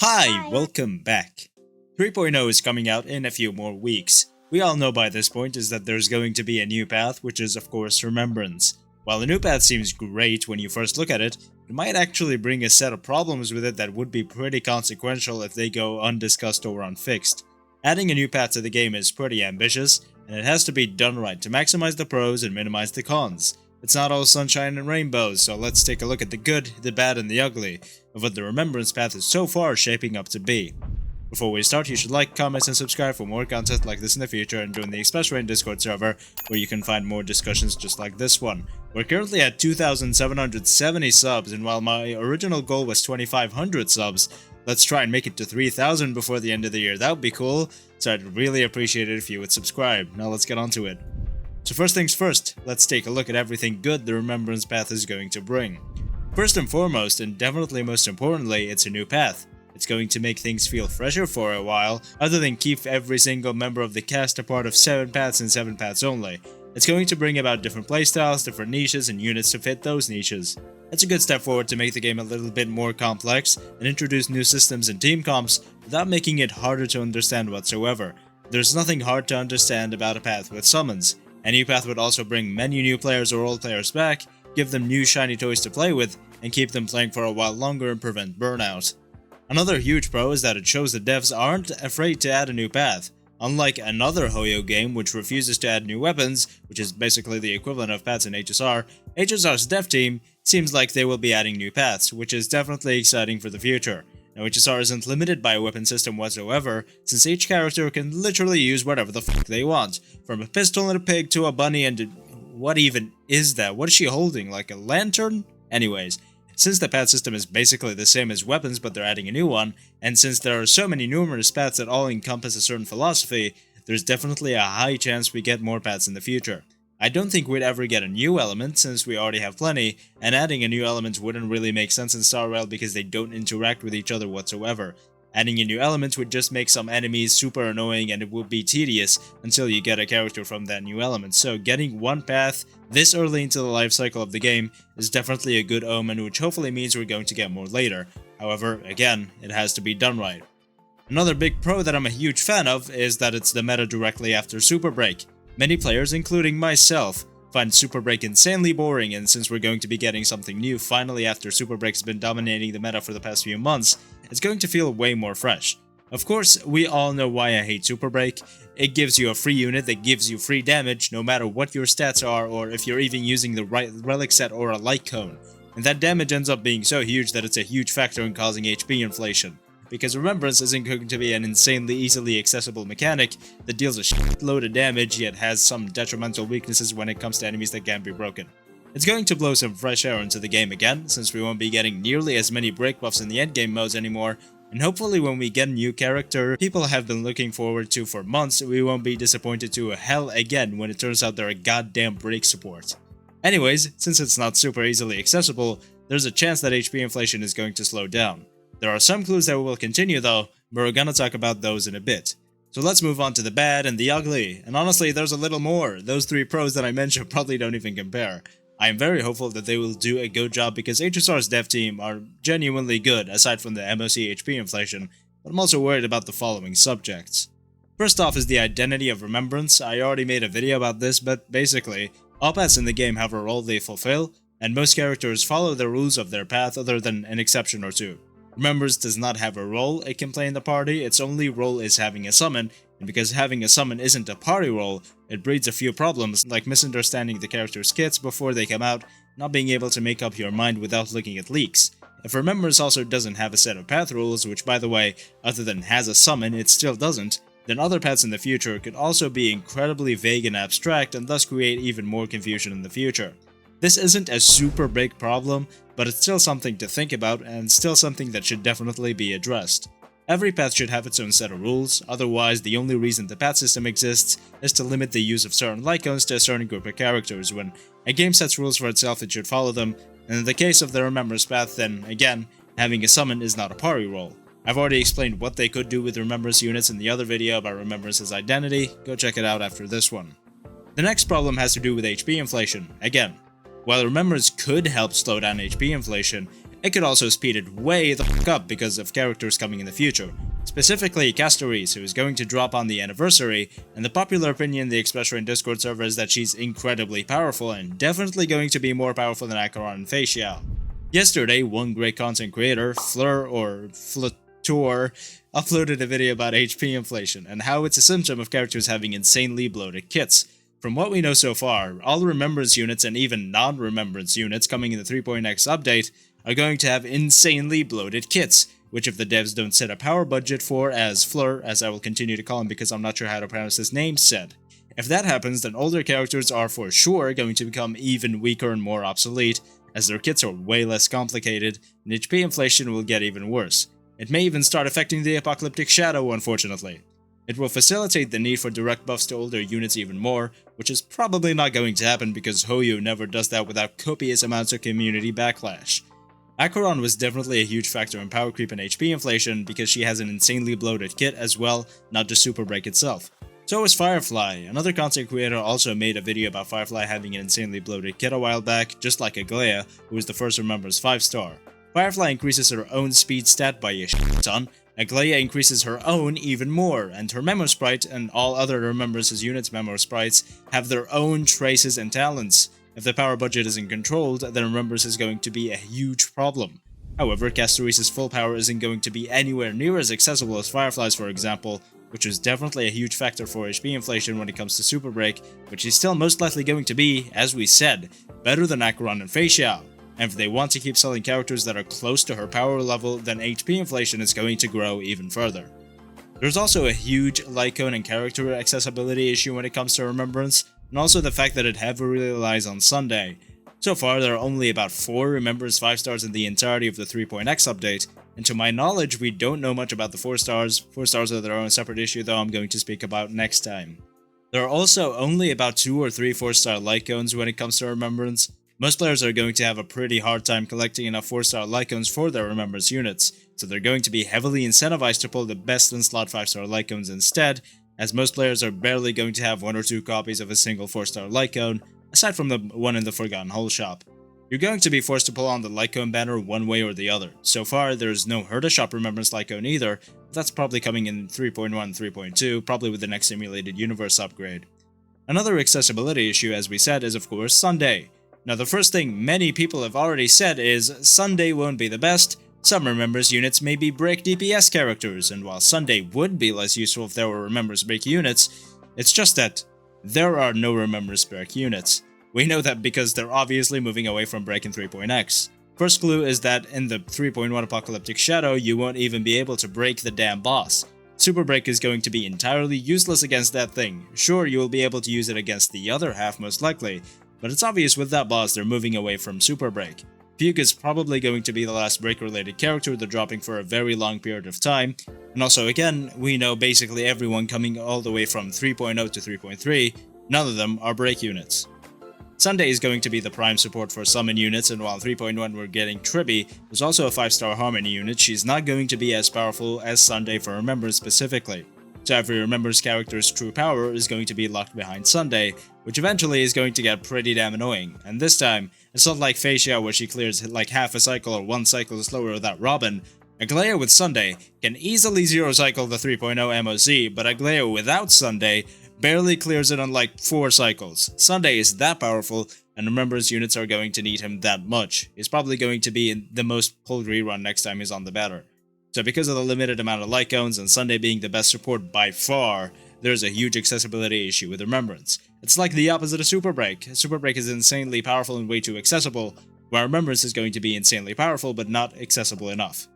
Hi, Hi. welcome back. 3.0 is coming out in a few more weeks. We all know by this point is that there's going to be a new path, which is of course Remembrance. While the new path seems great when you first look at it, it might actually bring a set of problems with it that would be pretty consequential if they go undiscussed or unfixed. Adding a new path to the game is pretty ambitious, and it has to be done right to maximize the pros and minimize the cons. It's not all sunshine and rainbows, so let's take a look at the good, the bad, and the ugly of what the Remembrance path is so far shaping up to be. Before we start, you should like, comment, and subscribe for more content like this in the future, and join the Express Rain Discord server, where you can find more discussions just like this one. We're currently at 2,770 subs, and while my original goal was 2,500 subs, let's try and make it to 3,000 before the end of the year. That would be cool, so I'd really appreciate it if you would subscribe. Now let's get on to it. So first things first, let's take a look at everything good the Remembrance path is going to bring. First and foremost, and definitely most importantly, it's a new path. It's going to make things feel fresher for a while, other than keep every single member of the cast a part of 7 paths and 7 paths only. It's going to bring about different playstyles, different niches, and units to fit those niches. It's a good step forward to make the game a little bit more complex and introduce new systems and team comps without making it harder to understand whatsoever. There's nothing hard to understand about a path with summons. A new path would also bring many new players or old players back, give them new shiny toys to play with, and keep them playing for a while longer and prevent burnout. Another huge pro is that it shows the devs aren't afraid to add a new path. Unlike another Hoyo game which refuses to add new weapons, which is basically the equivalent of paths in HSR, HSR's dev team seems like they will be adding new paths, which is definitely exciting for the future. Now HSR isn't limited by a weapon system whatsoever, since each character can literally use whatever the fuck they want, from a pistol and a pig to a bunny and what even is that? What is she holding, like a lantern? Anyways, since the path system is basically the same as weapons but they're adding a new one, and since there are so many numerous paths that all encompass a certain philosophy, there's definitely a high chance we get more paths in the future. I don't think we'd ever get a new element since we already have plenty, and adding a new element wouldn't really make sense in Star Rail because they don't interact with each other whatsoever. Adding a new element would just make some enemies super annoying and it would be tedious until you get a character from that new element, so getting one path this early into the life cycle of the game is definitely a good omen, which hopefully means we're going to get more later. However, again, it has to be done right. Another big pro that I'm a huge fan of is that it's the meta directly after Super Break. Many players, including myself, find Super Break insanely boring, and since we're going to be getting something new finally after Super Break's been dominating the meta for the past few months, it's going to feel way more fresh. Of course, we all know why I hate Super Break. It gives you a free unit that gives you free damage no matter what your stats are or if you're even using the right relic set or a light cone. And that damage ends up being so huge that it's a huge factor in causing HP inflation. Because Remembrance isn't going to be an insanely easily accessible mechanic that deals a shitload of damage yet has some detrimental weaknesses when it comes to enemies that can't be broken. It's going to blow some fresh air into the game again, since we won't be getting nearly as many break buffs in the endgame modes anymore, and hopefully when we get a new character people have been looking forward to for months, we won't be disappointed to hell again when it turns out they're a goddamn break support. Anyways, since it's not super easily accessible, there's a chance that HP inflation is going to slow down. There are some clues that will continue though, but we're gonna talk about those in a bit. So let's move on to the bad and the ugly, and honestly there's a little more. Those 3 pros that I mentioned probably don't even compare. I am very hopeful that they will do a good job because HSR's dev team are genuinely good aside from the MOC HP inflation, but I'm also worried about the following subjects. First off is the identity of Remembrance. I already made a video about this, but basically, all paths in the game have a role they fulfill, and most characters follow the rules of their path other than an exception or two. Remembrance does not have a role it can play in the party, its only role is having a summon, and because having a summon isn't a party role, it breeds a few problems like misunderstanding the character's kits before they come out, not being able to make up your mind without looking at leaks. If Remembrance also doesn't have a set of path rules, which by the way, other than has a summon, it still doesn't, then other paths in the future could also be incredibly vague and abstract and thus create even more confusion in the future. This isn't a super big problem, but it's still something to think about and still something that should definitely be addressed. Every path should have its own set of rules, otherwise the only reason the path system exists is to limit the use of certain icons to a certain group of characters. When a game sets rules for itself it should follow them, and in the case of the Remembrance path then, again, having a summon is not a party role. I've already explained what they could do with Remembrance units in the other video about Remembrance's identity, go check it out after this one. The next problem has to do with HP inflation, again. While Remembrance could help slow down HP inflation, It could also speed it way the fuck up because of characters coming in the future. Specifically, Castorise, who is going to drop on the anniversary, and the popular opinion in the Expressway and Discord server is that she's incredibly powerful and definitely going to be more powerful than Acheron and Facial. Yesterday, one great content creator, Fleur or Flator, uploaded a video about HP inflation and how it's a symptom of characters having insanely bloated kits. From what we know so far, all Remembrance units and even non-Remembrance units coming in the 3.x update are going to have insanely bloated kits, which if the devs don't set a power budget for, as Fleur, as I will continue to call him because I'm not sure how to pronounce his name, said. If that happens, then older characters are for sure going to become even weaker and more obsolete, as their kits are way less complicated, and HP inflation will get even worse. It may even start affecting the Apocalyptic Shadow, unfortunately. It will facilitate the need for direct buffs to older units even more, which is probably not going to happen because Hoyo never does that without copious amounts of community backlash. Acheron was definitely a huge factor in power creep and HP inflation because she has an insanely bloated kit as well, not just Super Break itself. So is Firefly. Another content creator also made a video about Firefly having an insanely bloated kit a while back, just like Aglaya, who was the first Remembrance 5-star. Firefly increases her own speed stat by a shit ton, Aglaya increases her own even more, and her Memo Sprite and all other Remembrance's units' Memo Sprites have their own traces and talents. If the power budget isn't controlled, then Remembrance is going to be a huge problem. However, Castorise's full power isn't going to be anywhere near as accessible as Firefly's, for example, which is definitely a huge factor for HP inflation when it comes to Super Break, which is still most likely going to be, as we said, better than Acheron and Facial. And if they want to keep selling characters that are close to her power level, then HP inflation is going to grow even further. There's also a huge Lycone and character accessibility issue when it comes to Remembrance, and also the fact that it heavily relies on Sunday. So far, there are only about 4 Remembrance 5-stars in the entirety of the 3.x update, and to my knowledge, we don't know much about the 4-stars. 4-stars are their own separate issue though I'm going to speak about next time. There are also only about 2 or 3 4-star Lycones when it comes to Remembrance. Most players are going to have a pretty hard time collecting enough 4-star Lycones for their Remembrance units, so they're going to be heavily incentivized to pull the best in slot 5-star Lycones instead, as most players are barely going to have 1 or 2 copies of a single 4-star Lycone, aside from the one in the Forgotten Hole shop. You're going to be forced to pull on the Lycone banner one way or the other. So far, there's no Herta Shop Remembrance Lycone either, but that's probably coming in 3.1 and 3.2, probably with the next Simulated Universe upgrade. Another accessibility issue, as we said, is of course Sunday. Now the first thing many people have already said is, Sunday won't be the best. Some Remembrance units may be break DPS characters, and while Sunday would be less useful if there were Remembrance break units, it's just that there are no Remembrance break units. We know that because they're obviously moving away from break in 3.x. First clue is that in the 3.1 Apocalyptic Shadow, you won't even be able to break the damn boss. Super Break is going to be entirely useless against that thing. Sure, you will be able to use it against the other half most likely, but it's obvious with that boss they're moving away from Super Break. Fugue is probably going to be the last break-related character they're dropping for a very long period of time, and also again, we know basically everyone coming all the way from 3.0 to 3.3, none of them are break units. Sunday is going to be the prime support for summon units, and while 3.1 we're getting Tribby, there's also a 5-star Harmony unit. She's not going to be as powerful as Sunday for Remembrance specifically. So every Remembrance character's true power is going to be locked behind Sunday, which eventually is going to get pretty damn annoying. And this time, it's not like Facia where she clears like half a cycle or 1 cycle slower without Robin. Aglaya with Sunday can easily 0 cycle the 3.0 MOC, but Aglaya without Sunday barely clears it on like 4 cycles. Sunday is that powerful, and Remembrance units are going to need him that much. He's probably going to be in the most pulled rerun next time he's on the batter. So because of the limited amount of Lycones and Sunday being the best support by far, there's a huge accessibility issue with Remembrance. It's like the opposite of Super Break. Super Break is insanely powerful and way too accessible, while Remembrance is going to be insanely powerful but not accessible enough.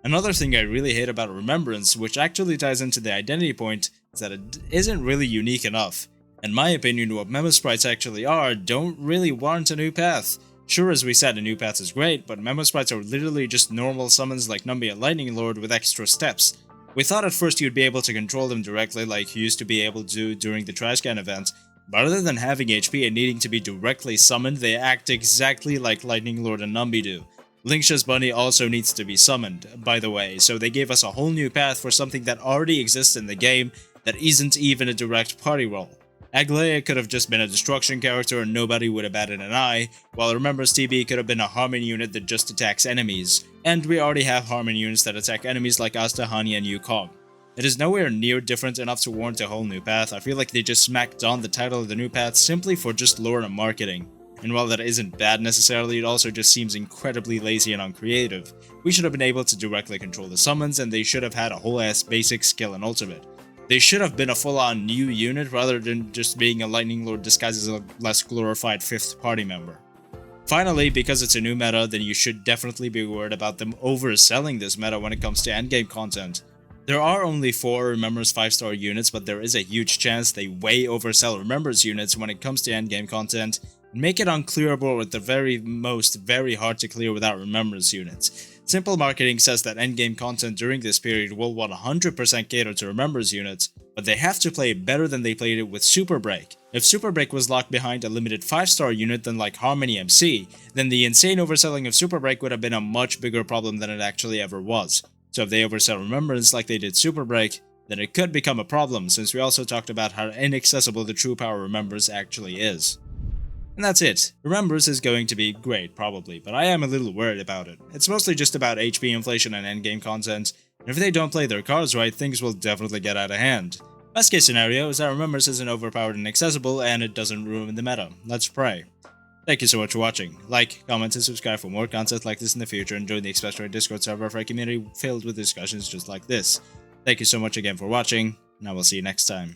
Another thing I really hate about Remembrance, which actually ties into the identity point, is that it isn't really unique enough. In my opinion, what Memo Sprites actually are don't really warrant a new path. Sure, as we said, a new path is great, but Memo Sprites are literally just normal summons like Numby and Lightning Lord with extra steps. We thought at first you'd be able to control them directly like you used to be able to do during the Trash Can event, but other than having HP and needing to be directly summoned, they act exactly like Lightning Lord and Numby do. Linksha's Bunny also needs to be summoned, by the way, so they gave us a whole new path for something that already exists in the game that isn't even a direct party role. Aglaia could have just been a destruction character and nobody would have batted an eye, while Remembrance TB could have been a Harmony unit that just attacks enemies, and we already have Harmony units that attack enemies like Asta, Hani, and Yukong. It is nowhere near different enough to warrant a whole new path. I feel like they just smacked on the title of the new path simply for just lore and marketing. And while that isn't bad necessarily, it also just seems incredibly lazy and uncreative. We should have been able to directly control the summons, and they should have had a whole ass basic skill and ultimate. They should have been a full-on new unit rather than just being a Lightning Lord disguised as a less glorified 5th party member. Finally, because it's a new meta, then you should definitely be worried about them overselling this meta when it comes to endgame content. There are only 4 Remembrance 5-star units, but there is a huge chance they way oversell Remembrance units when it comes to endgame content, and make it unclearable or at the very most very hard to clear without Remembrance units. Simple marketing says that endgame content during this period will 100% cater to Remembrance units, but they have to play it better than they played it with Super Break. If Super Break was locked behind a limited 5-star unit than like Harmony MC, then the insane overselling of Super Break would have been a much bigger problem than it actually ever was. So if they oversell Remembrance like they did Super Break, then it could become a problem, since we also talked about how inaccessible the true power of Remembrance actually is. And that's it. Remembrance is going to be great, probably, but I am a little worried about it. It's mostly just about HP inflation and endgame content, and if they don't play their cards right, things will definitely get out of hand. Best case scenario is that Remembrance isn't overpowered and inaccessible, and it doesn't ruin the meta. Let's pray. Thank you so much for watching. Like, comment, and subscribe for more content like this in the future, and join the Express Rate Discord server for a community filled with discussions just like this. Thank you so much again for watching, and I will see you next time.